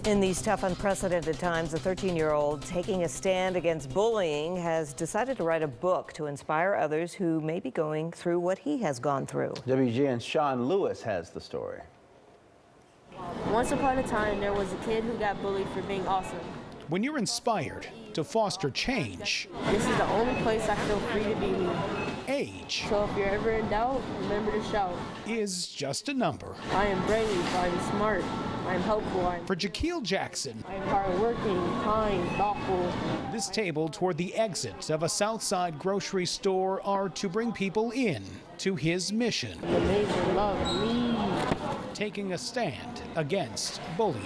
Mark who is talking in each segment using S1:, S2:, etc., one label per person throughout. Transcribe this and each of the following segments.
S1: In these tough, unprecedented times, a 13-year-old taking a stand against bullying has decided to write a book to inspire others who may be going through what he has gone through.
S2: WGN's Sean Lewis has the story.
S3: Once upon a time, there was a kid who got bullied for being awesome.
S4: When you're inspired to foster change,
S3: This is the only place I feel free to be me.
S4: age
S3: So if you're ever in doubt, remember to shout.
S4: is just a number.
S3: I am brave, I am smart, I am helpful,
S4: For Jaquil Jackson,
S3: I am hardworking, kind, thoughtful.
S4: this table toward the exit of a Southside grocery store are to bring people in to his mission,
S3: Amazing, love me.
S4: taking a stand against bullying.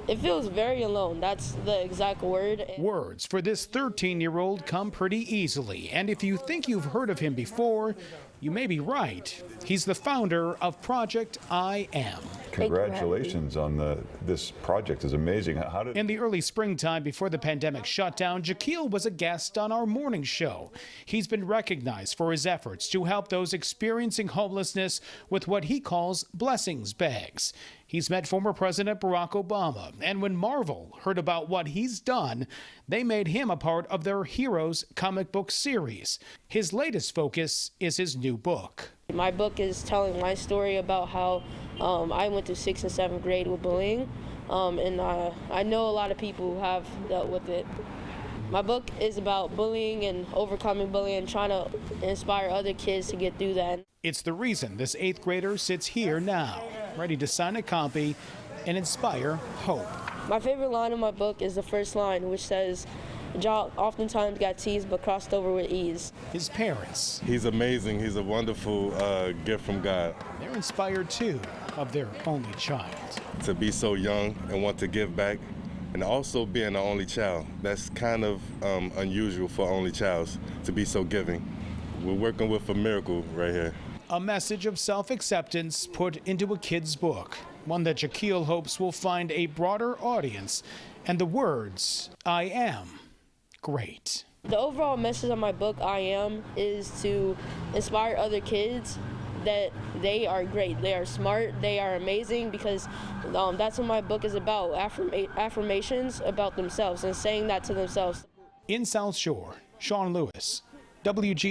S3: It feels very alone. That's the exact word.
S4: Words for this 13-year-old come pretty easily, and if you think you've heard of him before, you may be right. He's the founder of Project I Am.
S5: Congratulations on this project is amazing.
S4: In the early springtime before the pandemic shutdown, Jaquil was a guest on our morning show. He's been recognized for his efforts to help those experiencing homelessness with what he calls blessings bags. He's met former President Barack Obama, and when Marvel heard about what he's done, they made him a part of their Heroes comic book series. His latest focus is his new book.
S3: My book is telling my story about how I went through 6th and 7th grade with bullying, and I know a lot of people who have dealt with it. My book is about bullying and overcoming bullying and trying to inspire other kids to get through that.
S4: It's the reason this 8th grader sits here now, ready to sign a copy and inspire hope.
S3: My favorite line in my book is the first line, which says, "Ja oftentimes got teased but crossed over with ease."
S4: His parents,
S6: He's amazing. He's a wonderful gift from God.
S4: they're inspired too of their only child.
S6: To be so young and want to give back, and also being the only child. That's kind of unusual for only childs to be so giving. We're working with a miracle right here.
S4: A message of self-acceptance put into a kid's book, one that Jaquil hopes will find a broader audience, and the words, "I am great."
S3: The overall message of my book, I Am, is to inspire other kids that they are great, they are smart, they are amazing, because that's what my book is about, affirmations about themselves and saying that to themselves.
S4: In South Shore, Sean Lewis, WG.